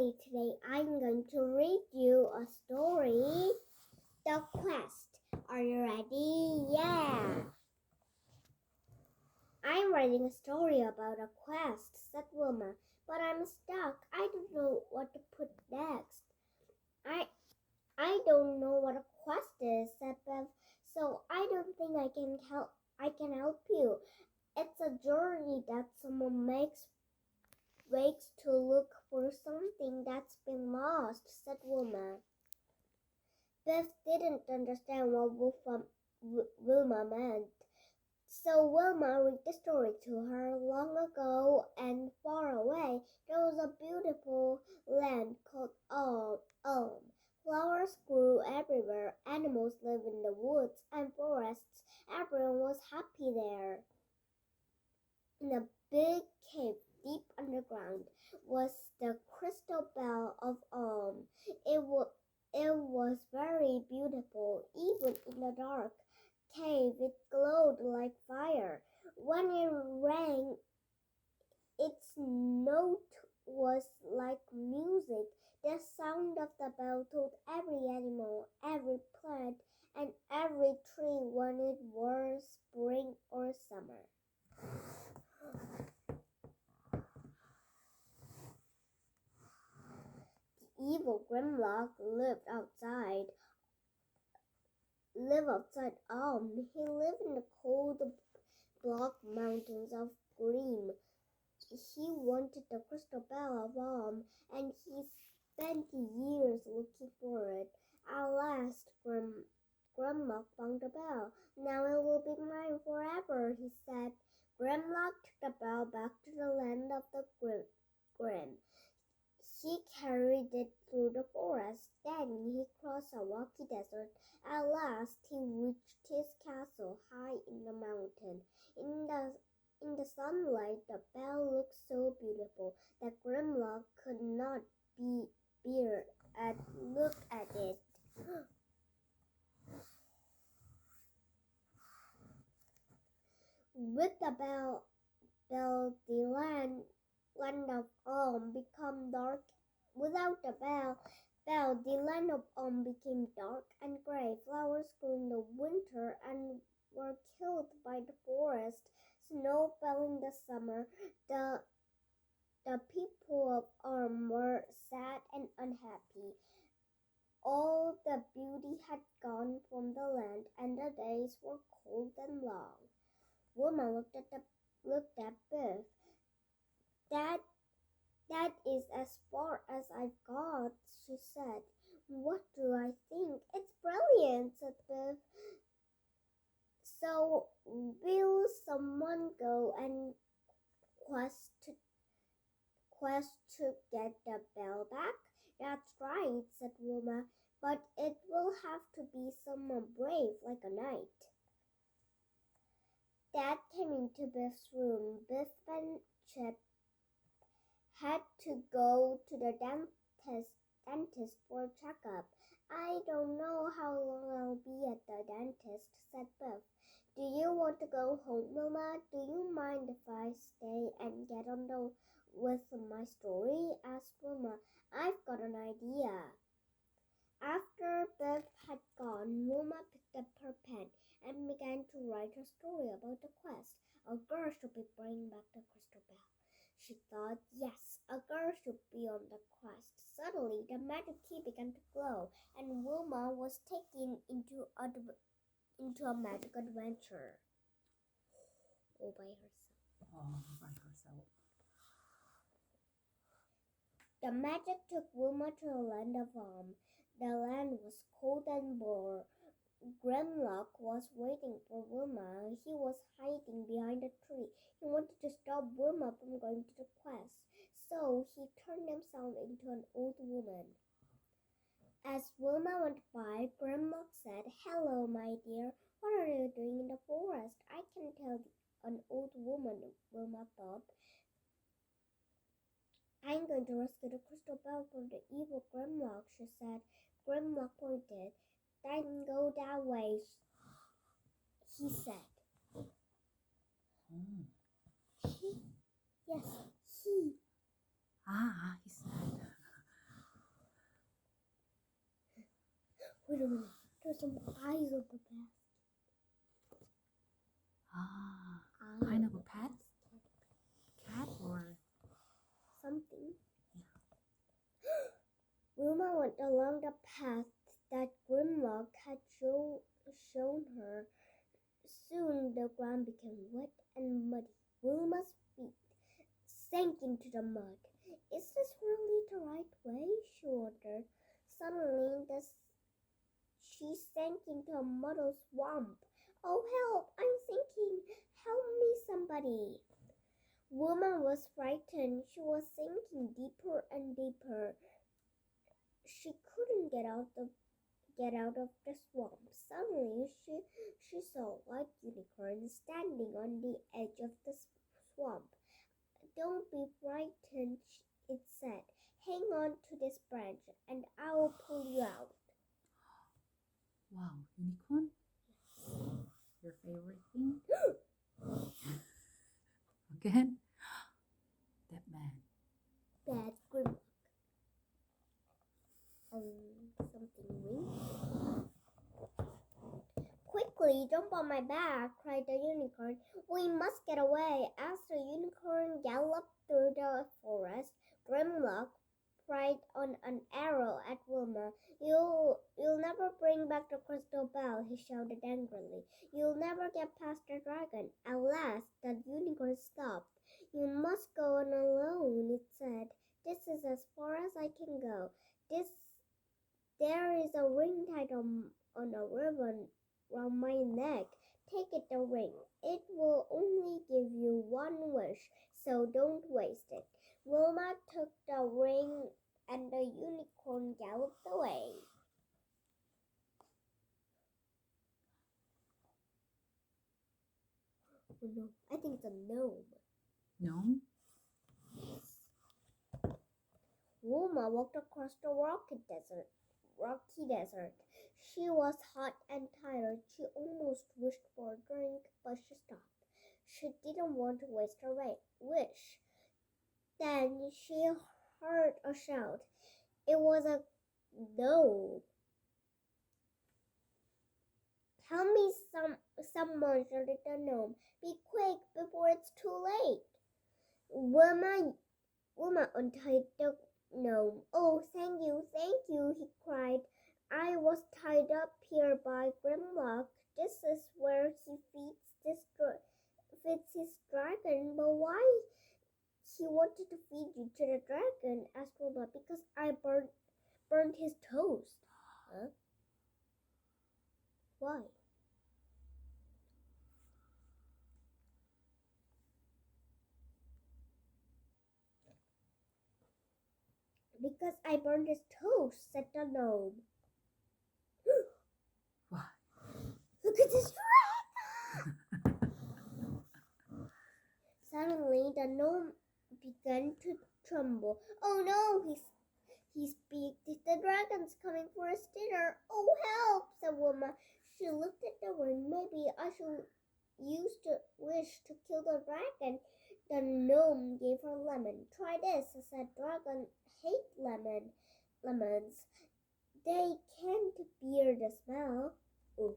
Hi, today I'm going to read you a story, The Quest. Are you ready? Yeah! I'm writing a story about a quest, said Wilma, but I'm stuck. I don't know what to put next. I don't know what a quest is, said Bev, so I don't think I can help you. It's a journey that someone makes to look for something that's been lost, said Wilma. Beth didn't understand what Wilma meant, so Wilma read the story to her. Long ago and far away, there was a beautiful land called Ulm. Flowers grew everywhere, animals lived in the woods and forests. Everyone was happy there. In a big cave deep underground was the crystal bell of Ulm. It was very beautiful. Even in the dark cave, it glowed like fire. When it rang, its note was like music. The sound of the bell told every animal, every plant, and every tree when it was spring or summer. Evil Grimlock lived outside Ulm. He lived in the cold black mountains of Grim. He wanted the crystal bell of Ulm, and he spent years looking for it. At last, Grimlock found the bell. Now it will be mine forever, he said. Grimlock took the bell back to the land of the Grim. He carried it through the forest. Then he crossed a rocky desert. At last he reached his castle high in the mountain. In the sunlight, the bell looked so beautiful that Grimlock could not bear to look at it. With the bell, the land of Ulm became dark. Without the bell, the land of Ulm became dark and gray. Flowers grew in the winter and were killed by the forest. Snow fell in the summer. The people of Ulm were sad and unhappy. All the beauty had gone from the land, and the days were cold and long. Woman looked at Biff. That is as far as I've got, she said. What do I think? It's brilliant, said Biff. So will someone go and quest to get the bell back? That's right, said Wilma, but it will have to be someone brave like a knight. Dad came into Biff's room. Biff and Chip had to go to the dentist for a checkup. I don't know how long I'll be at the dentist, said Biff. Do you want to go home, Wilma? Do you mind if I stay and get on with my story? Asked Wilma. I've got an idea. After Biff had gone, Wilma picked up her pen and began to write her story about the quest. A girl should be bringing back the crystal bell. She thought, yes, a girl should be on the quest. Suddenly, the magic key began to glow, and Wilma was taken into a magic adventure all by herself. The magic took Wilma to the land of The land was cold and bare. Grimlock was waiting for Wilma. He was hiding behind a tree. He wanted to stop Wilma from going to the quest, so he turned himself into an old woman. As Wilma went by, Grimlock said, "Hello, my dear. What are you doing in the forest?" "I can tell an old woman," Wilma thought. "I'm going to rescue the crystal bell from the evil Grimlock," she said. Grimlock pointed. "Then go that way," he said. He. Yes, he. He said. Wait a minute. There's some eyes on the basket. Kind of a pet? Cat or something. Wilma went along the path that Grimlock had shown her. Soon the ground became wet and muddy. Wilma's feet sank into the mud. Is this really the right way? She wondered. Suddenly, she sank into a muddy swamp. Oh, help! I'm sinking! Help me, somebody! Wilma was frightened. She was sinking deeper and deeper. She couldn't get out of the swamp. Suddenly, she saw a white unicorn standing on the edge of the swamp. Don't be frightened, it said. Hang on to this branch and I will pull you out. wow, unicorn? Your favorite thing? Again? That man. Bad Grimlock. Something wings. Quickly, jump on my back, cried the unicorn. We must get away. As the unicorn galloped through the forest, Grimlock fired on an arrow at Wilma. You'll never bring back the crystal bell, he shouted angrily. You'll never get past the dragon. At last, the unicorn stopped. You must go on alone, it said. This is as far as I can go. There is a ring tied on a ribbon round my neck. Take it, the ring. It will only give you one wish, so don't waste it. Wilma took the ring and the unicorn galloped away. Oh no, I think it's a gnome. Gnome? Wilma walked across the rocky desert. She was hot and tired. She almost wished for a drink, but she stopped. She didn't want to waste her wish. Then she heard a shout. It was a gnome. Tell me, someone, shouted the gnome. Be quick before it's too late. Wilma untied the gnome. Oh, thank you, he cried. I was tied up here by Grimlock. This is where he feeds his dragon. But why he wanted to feed you to the dragon? Asked Wilma. Because I burned his toast. Huh? Why? Because I burned his toast, said the gnome. What? Look at this dragon! Suddenly, the gnome began to tremble. Oh no, he speaks. The dragon's coming for his dinner. Oh, help, said Wilma. She looked at the ring. Maybe I should use the wish to kill the dragon. The gnome gave her a lemon. Try this, said dragon. Hate lemons. They can't bear the smell. Oof.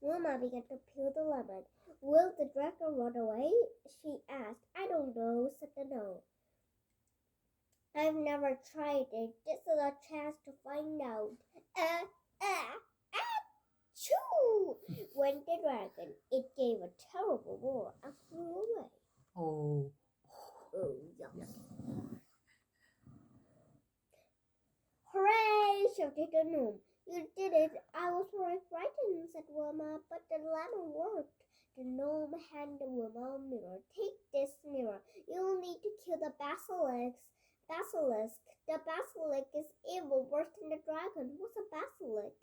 Wilma began to peel the lemon. Will the dragon run away? She asked. I don't know, said the gnome. I've never tried it. This is a chance to find out. Achoo! Went the dragon. It gave a terrible roar and flew away. Oh, Yes. yes. Hooray! Shouted the gnome. You did it. I was very frightened, said Wilma, but the lemon worked. The gnome handed Wilma a mirror. Take this mirror. You'll need to kill the basilisk. The basilisk is evil, worse than the dragon. What's a basilisk?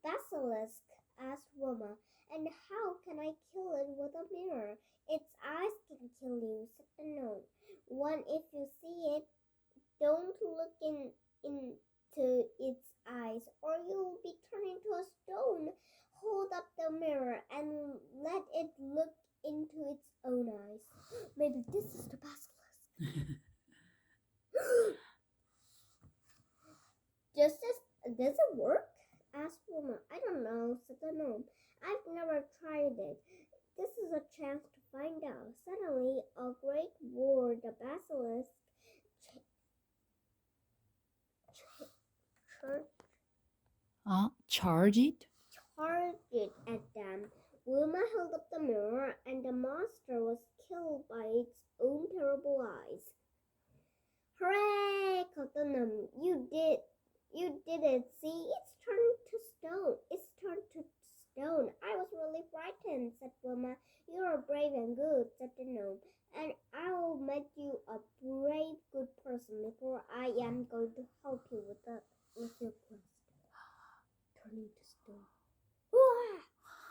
Basilisk, asked Wilma. And how can I kill it with a mirror? Its eyes can kill you, said the gnome. If you see it, don't look into its eyes, or you'll be turned into a stone. Hold up the mirror and let it look into its own eyes. Maybe this is the basilisk. Does it work? asked Wilma. I don't know, said the gnome. I've never tried it. This is a chance to find out. Suddenly, a great roar, the basilisk Charge it? charged at them. Wilma held up the mirror, and the monster was killed by its own terrible eyes. Hooray! Called the gnome. You did it. See, it's turned to stone. It's turned to stone. I was really frightened, said Wilma. You're brave and good, said the gnome. And I'll make you a brave, good person before I am going to help you with your quest. Turning to stone. Wah!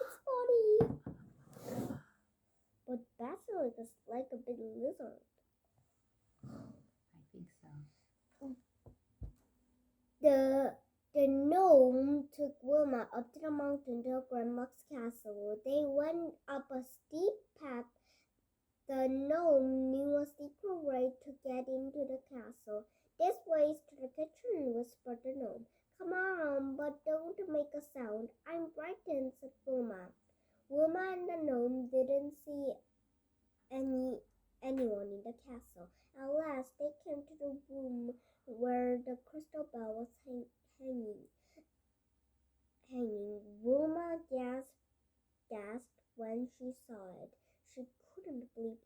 It's funny. But basilisk is like a big lizard. I think so. The gnome took Wilma up to the mountain to Grandma's castle. They went up a steep path. The gnome knew a secret way to get into the castle. This way is to the kitchen, whispered the gnome. Come on, but don't make a sound. I'm frightened, said Wilma. Wilma and the gnome didn't see anyone in the castle. At last, they came to the room where the crystal bell was hanging. Wilma gasped when she saw it. She couldn't believe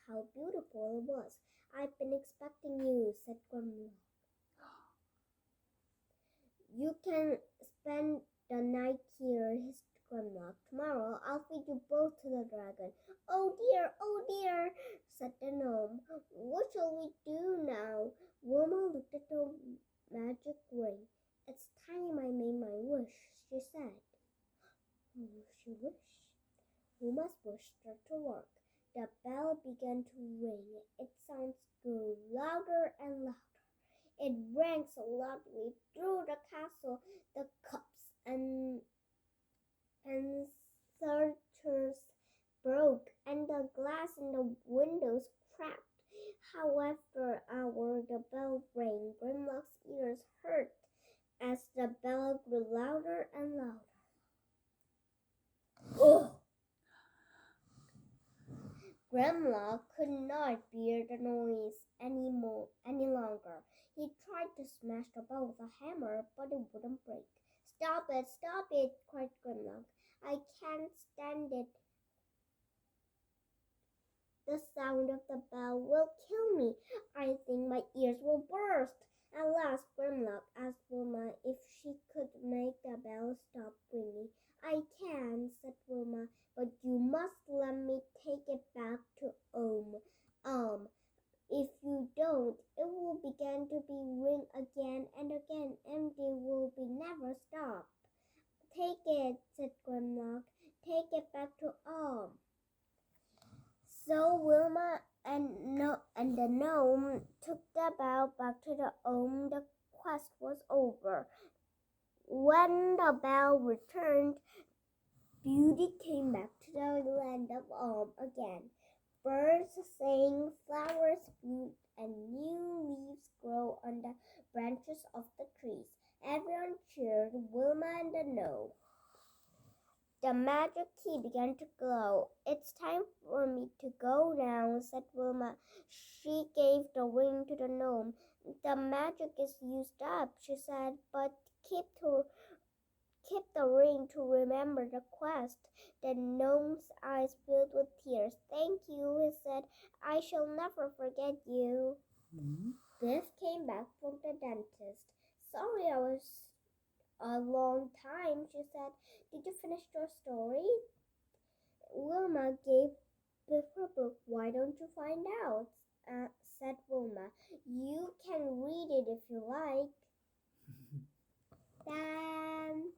how beautiful it was. I've been expecting you, said Grandma. You can spend the night here, hissed Grandma. Tomorrow I'll feed you both to the dragon. Oh dear, said the gnome. What shall we do now? Wilma looked at the magic ring. It's time I made my wish, she said. She wished. Wilma's wish started to work. The bell began to ring. Its sounds grew louder and louder. It rang so loudly through the castle, the cups and saucers broke, and the glass in the windows cracked. However, the bell rang. Grimlock's ears hurt as the bell grew louder and louder. Ugh! Grimlock could not bear the noise any longer. He tried to smash the bell with a hammer, but it wouldn't break. Stop it, cried Grimlock. I can't stand it. The sound of the bell will kill me. I think my ears will burst. At last, Grimlock asked Wilma if she could make the bell stop ringing. I can, said Wilma, but you must let me take it back to If you don't, it will begin to be ring again and again, and they will be never stop. Take it, said Grimlock. Take it back to So Wilma and the gnome took the bell back to the The quest was over. When the bell returned, beauty came back to the land of again. Birds sang, flowers bloomed, and new leaves grew on the branches of the trees. Everyone cheered Wilma and the gnome. The magic key began to glow. It's time for me to go now, said Wilma. She gave the ring to the gnome. The magic is used up, she said, but keep the ring to remember the quest. The gnome's eyes filled with tears. Thank you, he said. I shall never forget you. Mm-hmm. Biff came back from the dentist. Sorry I was a long time, she said. Did you finish your story? Wilma gave Biff her book. Why don't you find out? Said Wilma. You can read it if you like. Dan.